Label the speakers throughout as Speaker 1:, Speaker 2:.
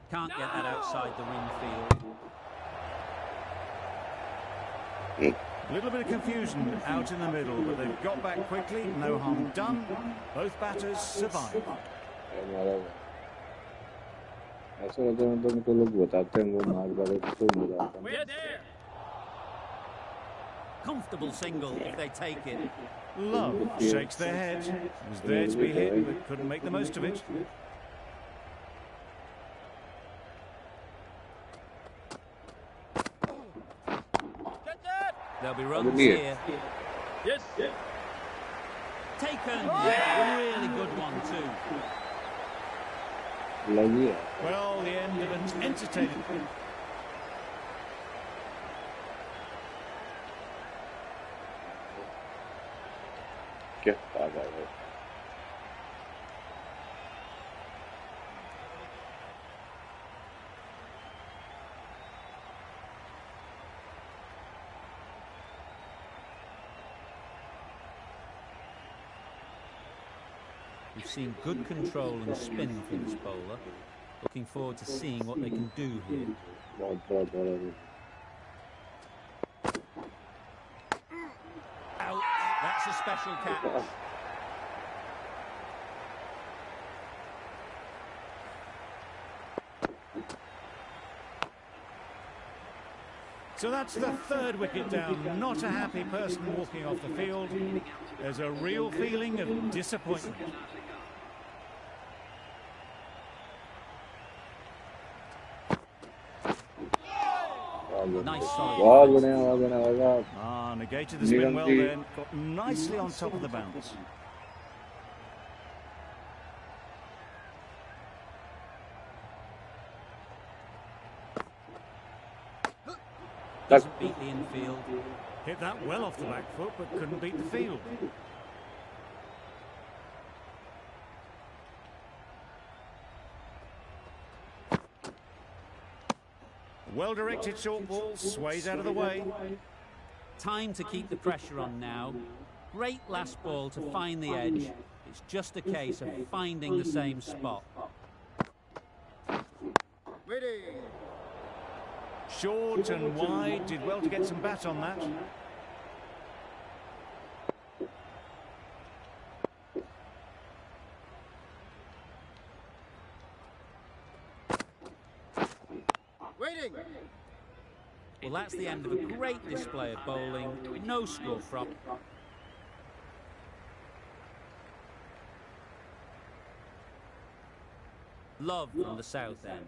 Speaker 1: Can't get that outside the ring field.
Speaker 2: A little bit of confusion out in the middle, but they've got back quickly. No harm done. Both batters survive.
Speaker 1: We're there. Comfortable single if they take it.
Speaker 2: Love shakes their head. Was there to be hit, but couldn't make the most of it.
Speaker 1: There'll be runs here. Yes. Taken. Really good one too.
Speaker 2: Well, the end of an entertaining.
Speaker 1: We've seen good control and spin from this bowler. Looking forward to seeing what they can do here. Out. That's a special catch.
Speaker 2: So that's the third wicket down. Not a happy person walking off the field. There's a real feeling of disappointment.
Speaker 1: Nice solid.
Speaker 2: Negated the spin well then. Got nicely on top of the bounce.
Speaker 1: Doesn't beat the infield.
Speaker 2: Hit that well off the back foot, but couldn't beat the field. Well-directed short ball, sways out of the way.
Speaker 1: Time to keep the pressure on now. Great last ball to find the edge. It's just a case of finding the same spot.
Speaker 3: Ready.
Speaker 2: Short and wide, did well to get some bat on that.
Speaker 3: Waiting.
Speaker 1: Well, that's the end of a great display of bowling. No score from. Love from the south end.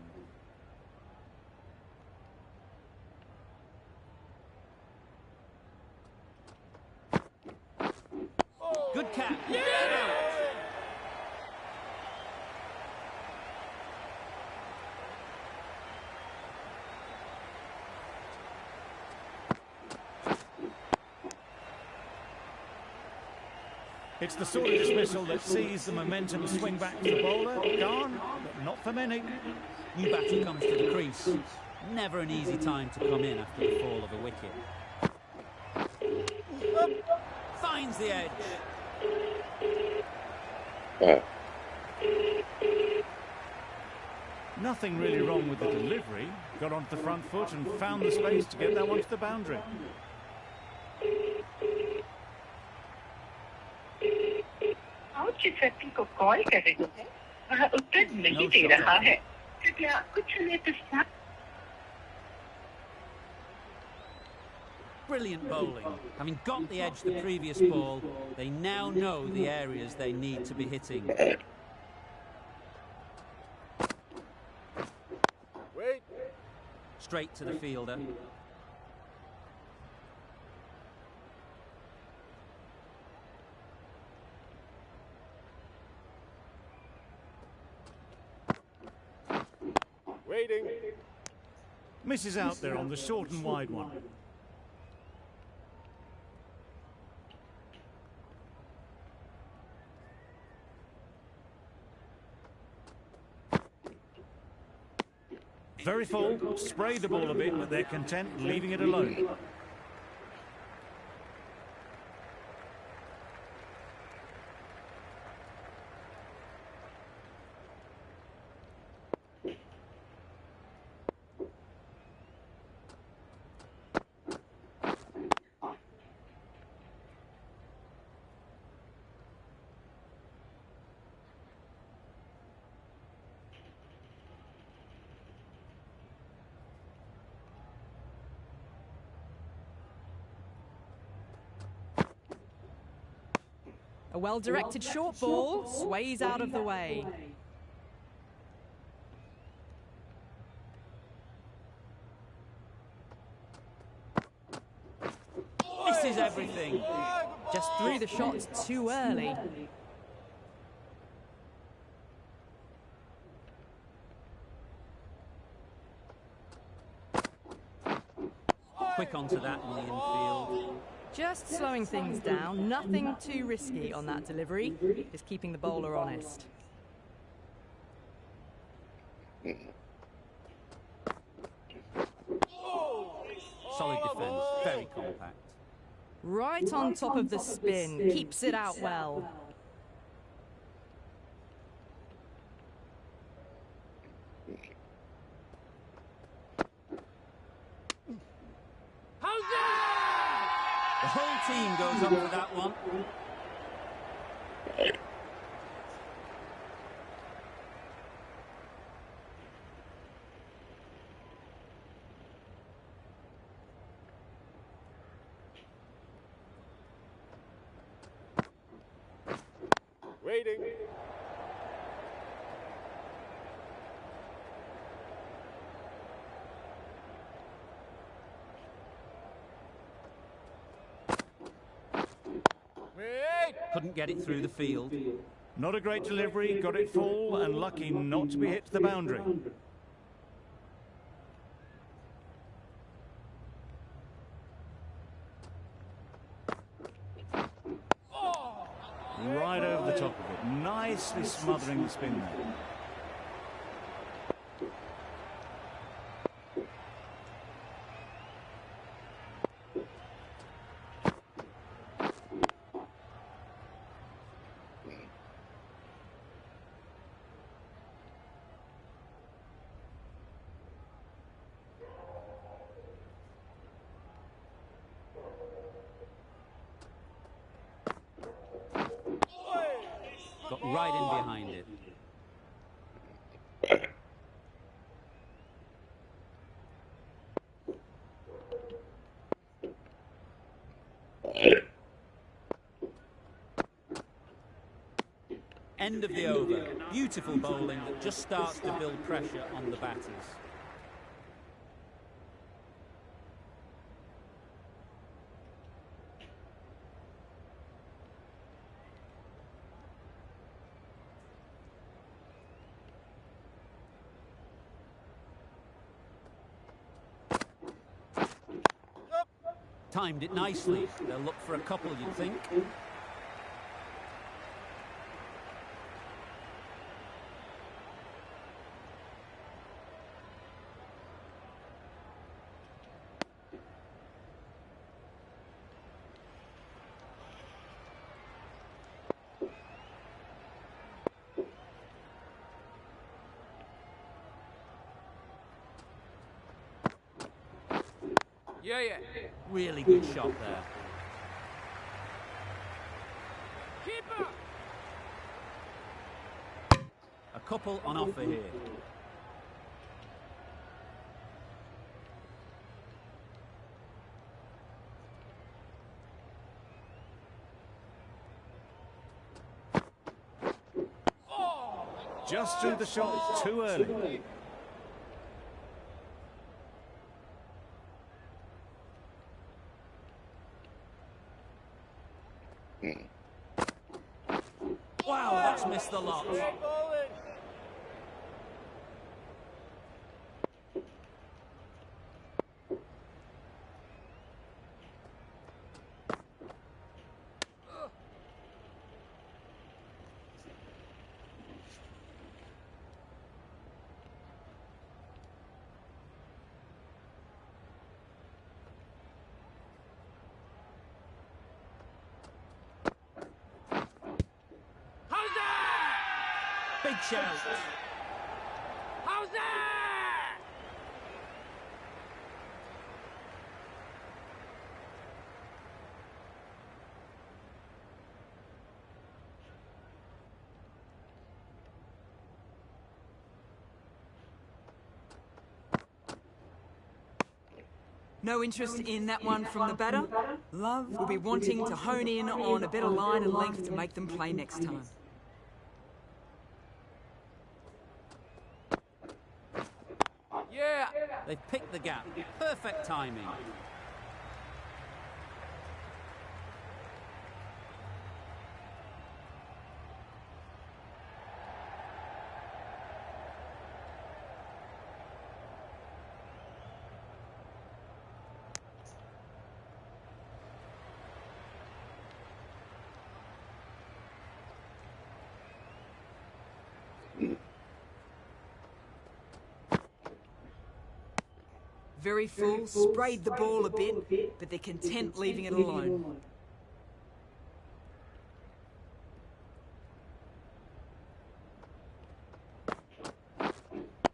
Speaker 1: Good catch. Yeah!
Speaker 2: It's the sort of dismissal that sees the momentum swing back to the bowler. Gone, but not for many.
Speaker 1: New batter comes to the crease. Never an easy time to come in after the fall of a wicket. Finds the edge.
Speaker 2: Nothing really wrong with the delivery. Got onto the front foot and found the space to get that one to the boundary.
Speaker 4: को call कर रही है वह उत्तर नहीं दे रहा है कृपया कुछ समय पश्चात
Speaker 1: Brilliant bowling. Having got the edge the previous ball, they now know the areas they need to be hitting.
Speaker 3: Wait.
Speaker 1: Straight to the fielder.
Speaker 3: Waiting.
Speaker 2: Misses out there on the short and wide one. Very full, sprayed the ball a bit, but they're content leaving it alone.
Speaker 5: A well-directed short ball sways out of the way.
Speaker 1: This is everything.
Speaker 5: Just threw the shot too early.
Speaker 1: Quick onto that in the infield.
Speaker 5: Just slowing things down, nothing too risky on that delivery, just keeping the bowler honest.
Speaker 1: Solid defence, very compact.
Speaker 5: Right on top of the spin, keeps it out well.
Speaker 1: The whole team goes up for that one.
Speaker 3: Waiting. Wait.
Speaker 1: Couldn't get it through the field.
Speaker 2: Not a great delivery, got it full and lucky not to be hit to the boundary. Right over the top of it, nicely smothering the spin there.
Speaker 1: Got right in behind it. End of the over. Beautiful bowling that just starts to build pressure on the batters. Timed it nicely. They'll look for a couple, you'd think.
Speaker 3: Yeah.
Speaker 1: Really good shot there.
Speaker 3: Keeper.
Speaker 1: A couple on offer here.
Speaker 2: Just threw the shot too early.
Speaker 1: Wow, that's missed the lot. Big shout.
Speaker 3: How's that?
Speaker 6: No interest in that one from the batter? Love will be wanting to hone in on a better line and length to make them play next time.
Speaker 3: Yeah.
Speaker 1: They've picked the gap. Perfect timing.
Speaker 6: Very full, sprayed the ball a bit, but they're content leaving it alone.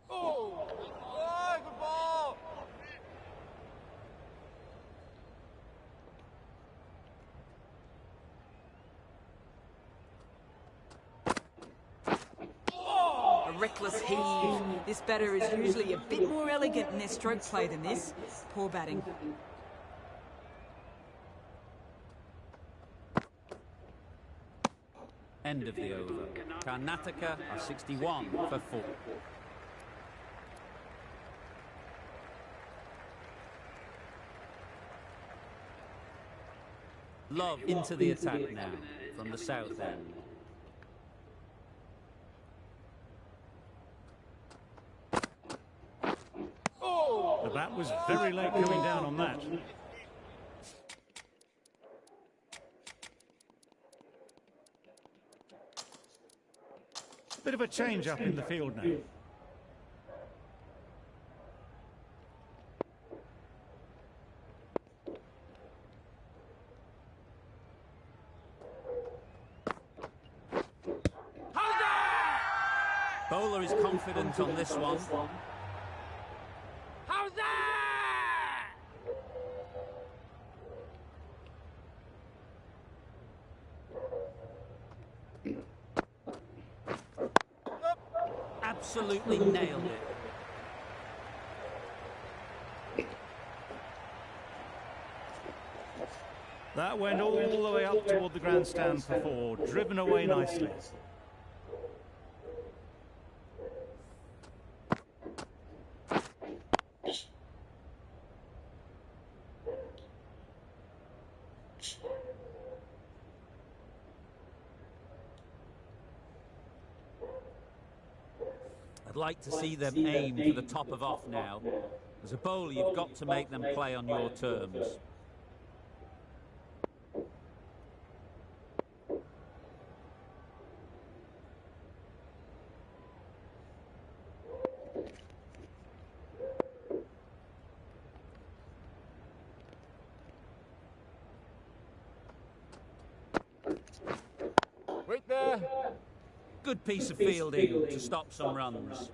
Speaker 3: Oh, good ball.
Speaker 6: A reckless heave. This batter is usually a bit more elegant in their stroke play than this. Poor batting.
Speaker 1: End of the over. Karnataka are 61 for 4. Love into the attack now from the south end.
Speaker 2: The bat was very late coming down on that. Bit of a change up in the field now.
Speaker 1: Bowler is confident on this one.
Speaker 3: How's that?
Speaker 1: Absolutely nailed it.
Speaker 2: That went all the way up toward the grandstand for 4, driven away nicely.
Speaker 1: I'd like to see them aim for the top of off now. As a bowler, you've got to make them play on your terms.
Speaker 3: Wait there.
Speaker 1: Good piece of fielding to stop some runs.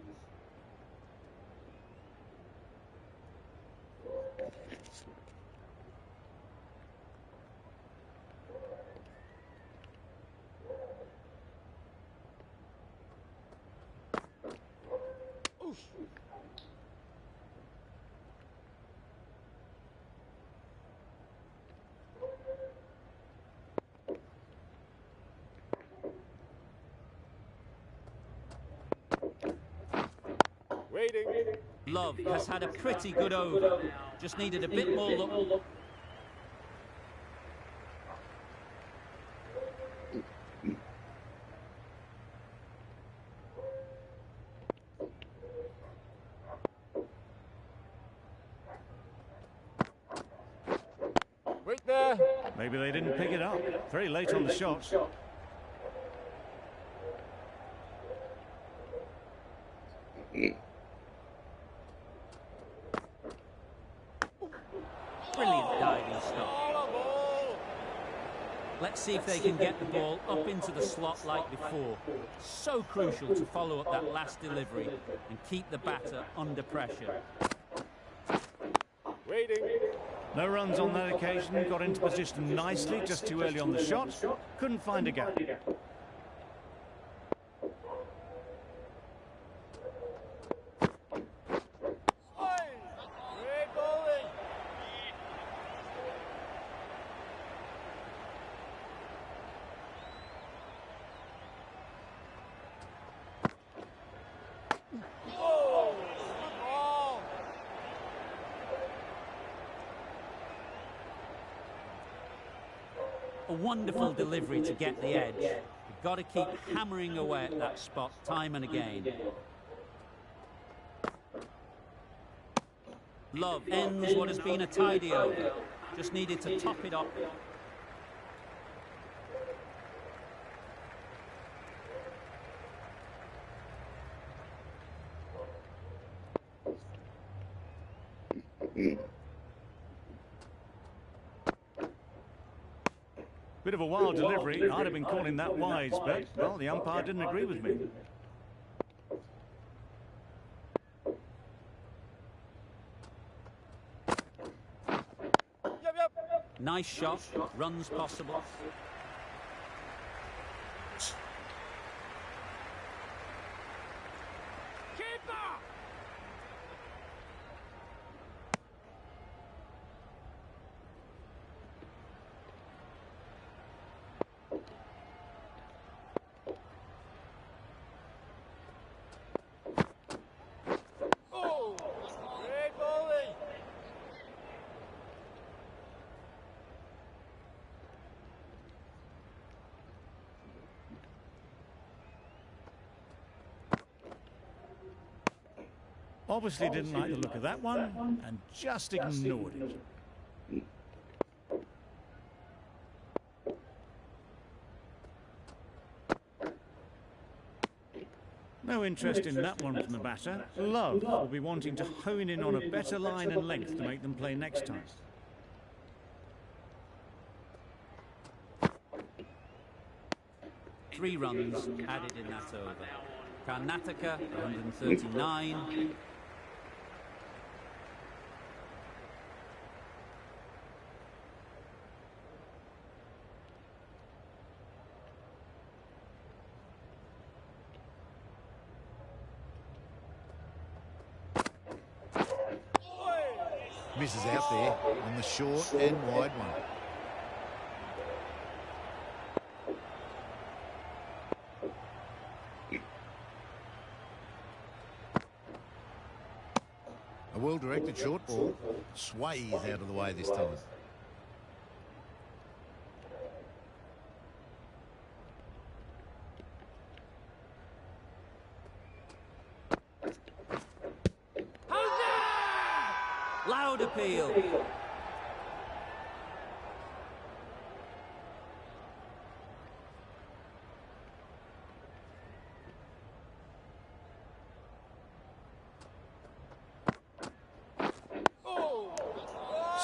Speaker 3: Waiting.
Speaker 1: Love has had a pretty good over. Just needed a bit more luck.
Speaker 3: Wait there.
Speaker 2: Maybe they didn't pick it up. Very late on the shot.
Speaker 1: Brilliant diving stop. Let's see if they can get the ball up into the slot like before. So crucial to follow up that last delivery and keep the batter under pressure.
Speaker 3: Waiting.
Speaker 2: No runs on that occasion. Got into position nicely, just too early on the shot. Couldn't find a gap.
Speaker 3: Great bowling.
Speaker 1: A wonderful delivery to get the edge. You've got to keep hammering away at that spot time and again. Love ends what has been a tidy over. Just needed to top it up.
Speaker 2: Bit of a wild delivery. I'd have been calling that wise, but, well, the umpire didn't agree with me.
Speaker 1: Nice shot, runs possible.
Speaker 2: Obviously didn't like the look of that one and just ignored it. No interest in that one from the batter. Love will be wanting to hone in on a better line and length to make them play next time.
Speaker 1: Three runs added in that over. Karnataka, 139.
Speaker 7: Misses out there on the short and wide one. A well-directed short ball sways out of the way this time.
Speaker 1: Loud appeal.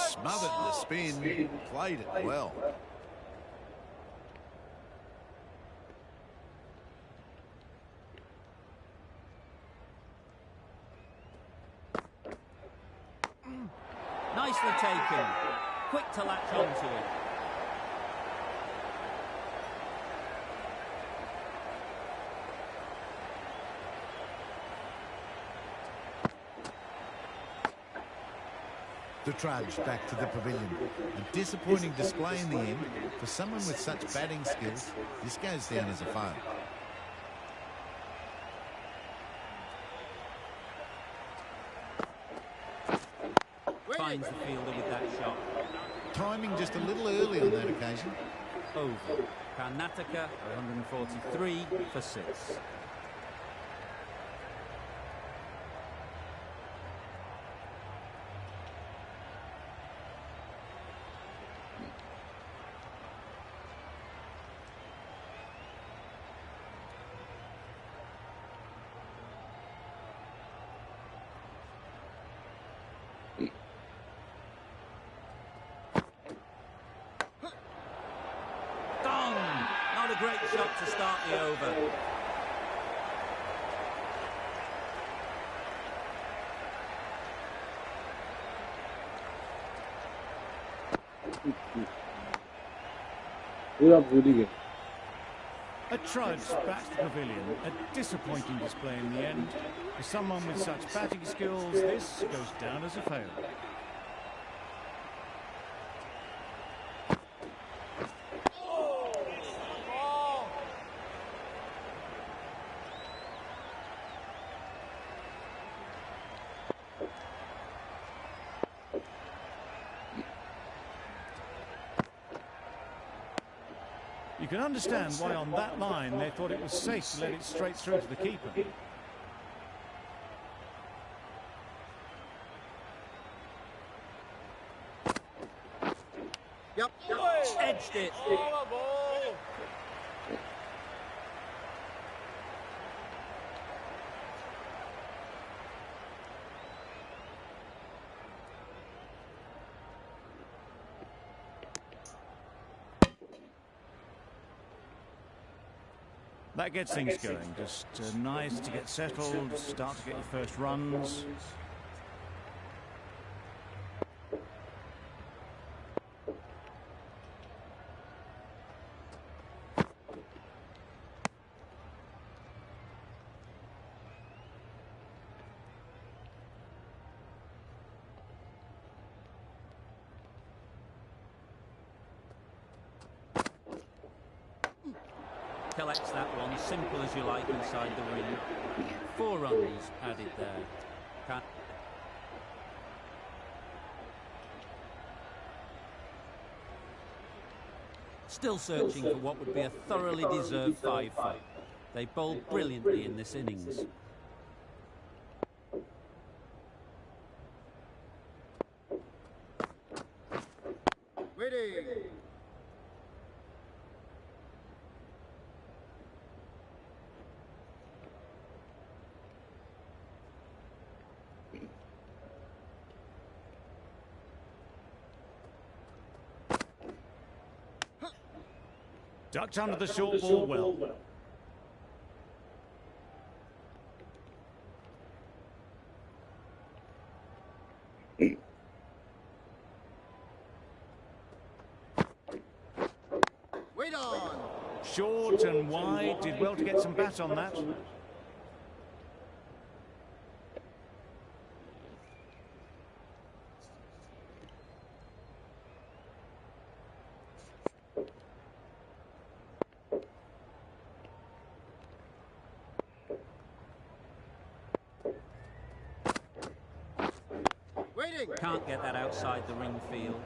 Speaker 7: Smothered the spin, played it well.
Speaker 1: Nicely taken. Quick to latch onto it.
Speaker 7: The trudge back to the pavilion. A disappointing display in the end. For someone with such batting skills, this goes down as a fail.
Speaker 1: Finds the fielder with that shot.
Speaker 7: Timing just a little early on that occasion.
Speaker 1: Over. Karnataka, 143 for 6. Not a great shot to start the over.
Speaker 2: A trudge back to the pavilion. A disappointing display in the end. For someone with such batting skills, this goes down as a fail. You can understand why on that line they thought it was safe to let it straight through to the keeper.
Speaker 1: Yep. Edged it.
Speaker 3: Oh, ball.
Speaker 2: That gets things going. Just nice to get settled, start to get your first runs.
Speaker 1: Collects that one, simple as you like inside the ring. 4 runs added there. Still searching for what would be a thoroughly deserved 5-5. They bowled brilliantly in this innings.
Speaker 3: Waiting.
Speaker 2: Ducked under the short ball well.
Speaker 3: Wait on.
Speaker 2: Short and wide, did well to get some bat on that.
Speaker 3: Waiting.
Speaker 1: Can't get that outside the ring field.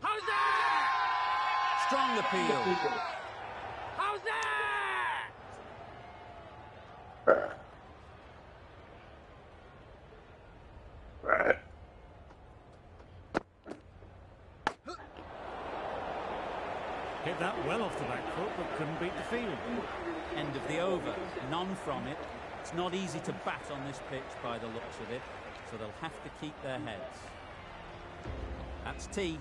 Speaker 3: How's that?
Speaker 1: Strong appeal.
Speaker 3: How's that?
Speaker 2: Hit that well off the back foot, but couldn't beat the field.
Speaker 1: End of the over. None from it. It's not easy to bat on this pitch by the looks of it, so they'll have to keep their heads. That's T.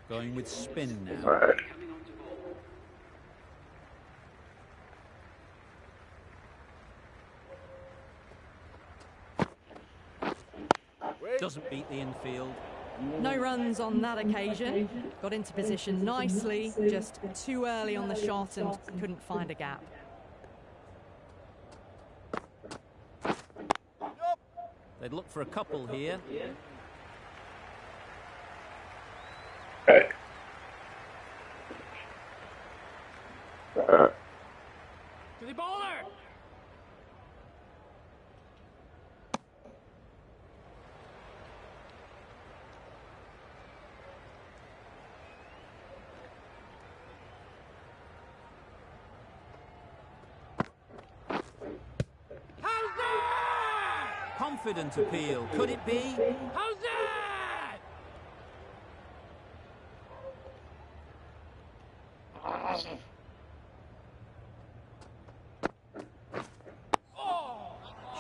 Speaker 1: Going with spin now. Doesn't beat the infield.
Speaker 5: No runs on that occasion. Got into position nicely, just too early on the shot and couldn't find a gap.
Speaker 1: They'd look for a couple here.
Speaker 3: To the bowler.
Speaker 1: Confident appeal. Could it be?
Speaker 3: How's that?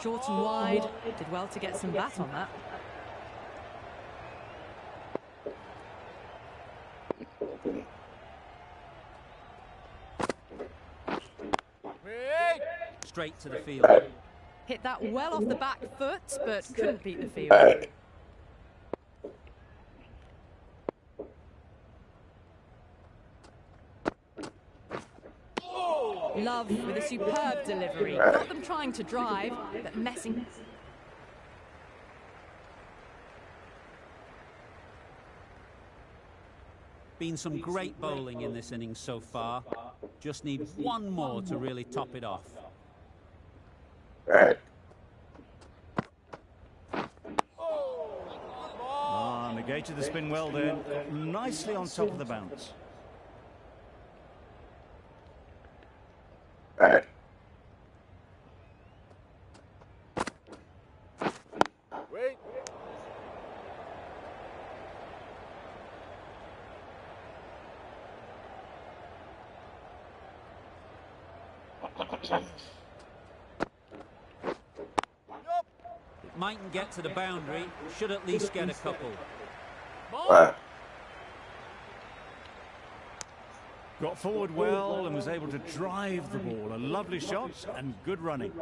Speaker 5: Short and wide. Did well to get some bat on that.
Speaker 3: Wait.
Speaker 1: Straight to the field.
Speaker 5: Hit that well off the back foot, but couldn't beat the field. Love with a superb delivery. Got them trying to drive, but messing.
Speaker 1: Been some great bowling in this innings so far. Just need one more to really top it off.
Speaker 2: Negated the spin well there. Nicely on top of the bounce.
Speaker 3: Wait.
Speaker 1: It mightn't get to the boundary. Should at least get a couple.
Speaker 2: Got forward well and was able to drive the ball. A lovely shot and good running.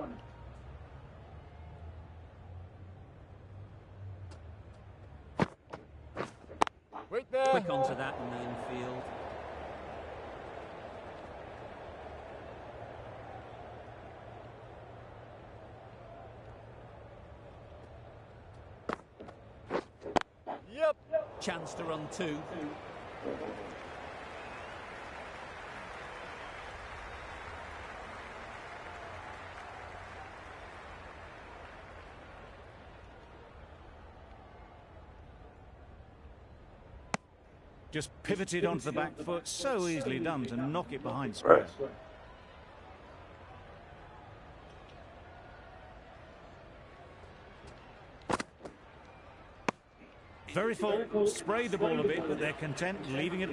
Speaker 3: Wait there.
Speaker 1: Quick onto that in the infield.
Speaker 3: Yep.
Speaker 1: Chance to run two.
Speaker 2: Just pivoted onto the back foot. So easily done to knock it behind square. Very full. Sprayed the ball a bit, but they're content leaving it.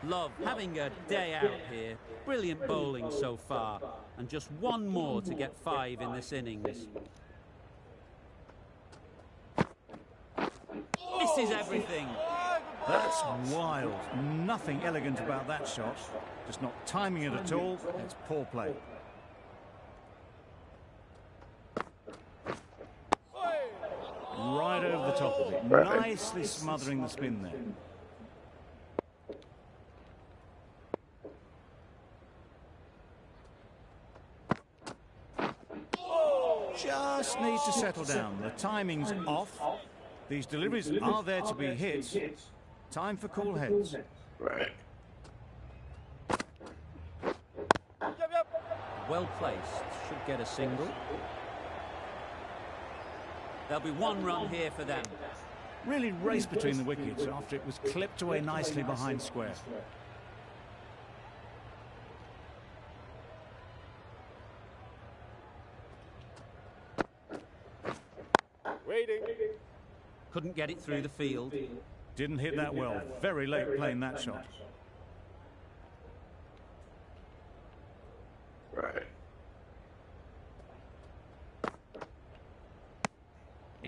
Speaker 1: Love having a day out here. Brilliant bowling so far. And just one more to get 5 in this innings. This is everything.
Speaker 2: That's wild. Nothing elegant about that shot. Just not timing it at all. It's poor play. Right over the top of it. Nicely smothering the spin there. Just needs to settle down. The timing's off. These deliveries are there to be hit. Time for cool heads.
Speaker 1: Well placed. Should get a single. There'll be 1 run here for them.
Speaker 2: Really raced between the wickets after it was clipped away nicely behind square.
Speaker 3: Waiting.
Speaker 1: Couldn't get it through the field.
Speaker 2: Didn't hit that well. Very late playing that shot.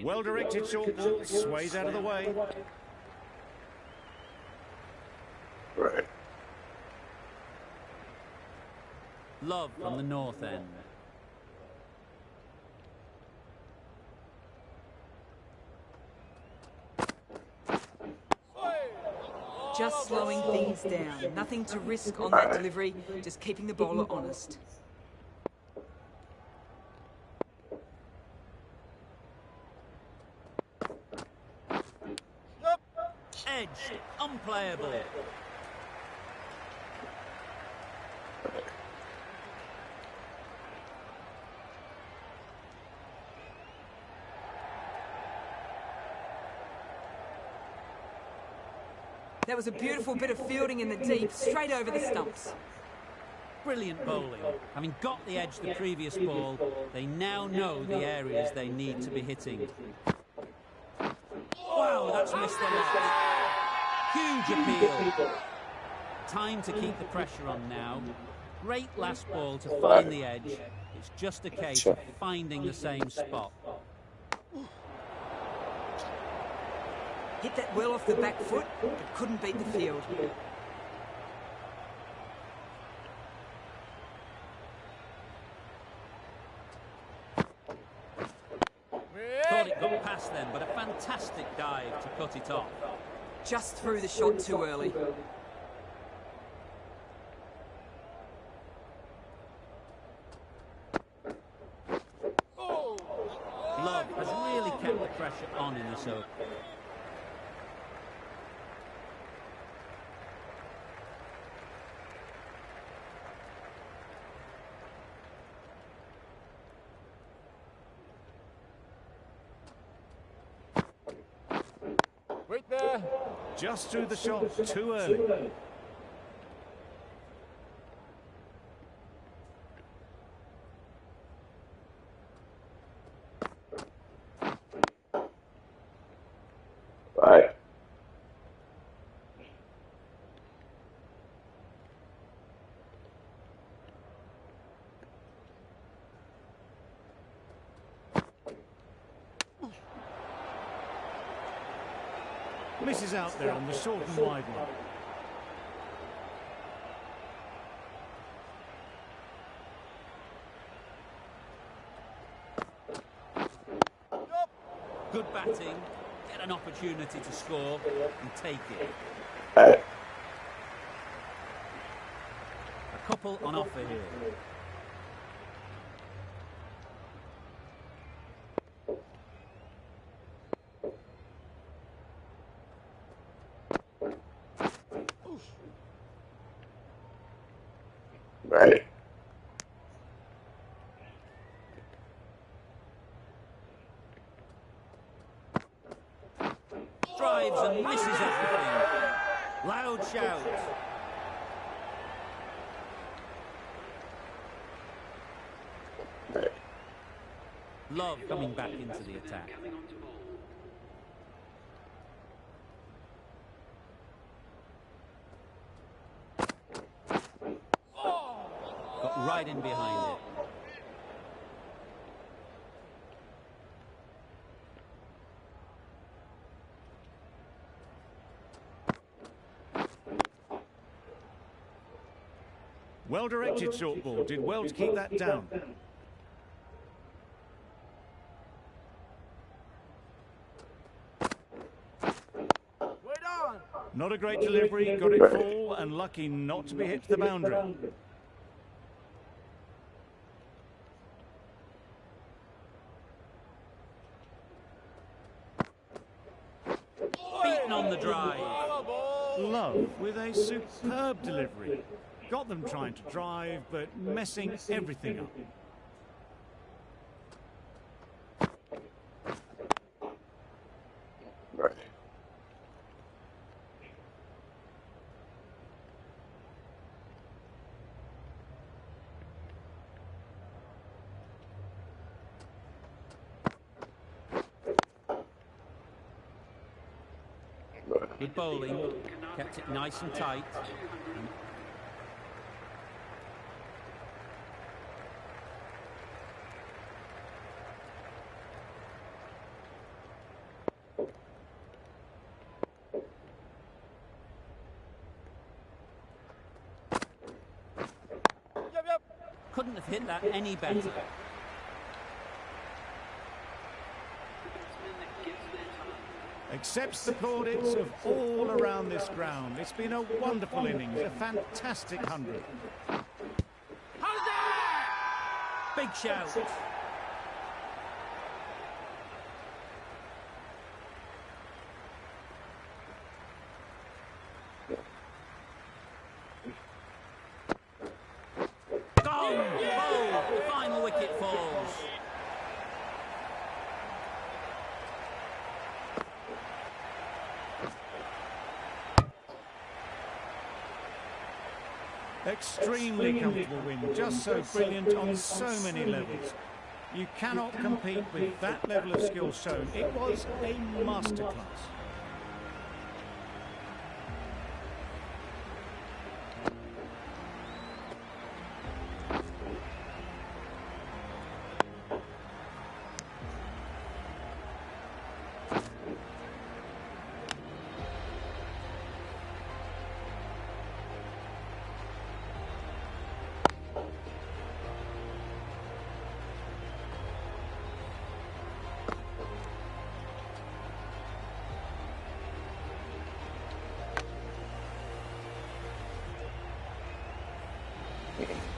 Speaker 2: Well-directed short ball. Sways out of the way.
Speaker 1: Love from the north end.
Speaker 6: Just slowing things down. Nothing to risk on that delivery. Just keeping the bowler honest.
Speaker 1: Edged. Unplayable.
Speaker 6: That was a beautiful bit of fielding in the deep, straight over the stumps.
Speaker 1: Brilliant bowling. Having got the edge the previous ball, they now know the areas they need to be hitting. Wow, that's missed the lot. Huge appeal. Time to keep the pressure on now. Great last ball to find the edge. It's just a case of finding the same spot.
Speaker 6: Hit that well off the back foot, but couldn't beat the field.
Speaker 1: Thought it got past them, but a fantastic dive to cut it off.
Speaker 6: Just threw the shot too early.
Speaker 1: Love has pressure on in this over.
Speaker 3: Wait there.
Speaker 2: Just threw the shot too early.
Speaker 8: Right.
Speaker 2: Misses out there on the short and wide one.
Speaker 1: Good batting, get an opportunity to score and take it.
Speaker 8: Right.
Speaker 1: A couple on offer here.
Speaker 8: Right.
Speaker 1: Drives and misses everything. Loud shout.
Speaker 8: Right.
Speaker 1: Love coming back into the attack. Got right in behind it.
Speaker 2: Well-directed short ball. Did well to keep that down.
Speaker 3: Wait on.
Speaker 2: Not a great delivery. Got it full and lucky not to be hit to the boundary.
Speaker 1: Beaten on the drive.
Speaker 2: Love with a superb delivery. Got them trying to drive, but messing everything up.
Speaker 8: Right.
Speaker 1: Good bowling, kept it nice and tight.
Speaker 3: Yep.
Speaker 1: Couldn't have hit that any better.
Speaker 2: Accepts the plaudits of all around this ground. It's been a wonderful innings, a fantastic 100.
Speaker 1: Big shout. Gone! Bowled. The final wicket falls.
Speaker 2: Extremely comfortable win, just so brilliant on so many levels. You cannot compete with that level of skill shown. It was a masterclass.
Speaker 8: Okay.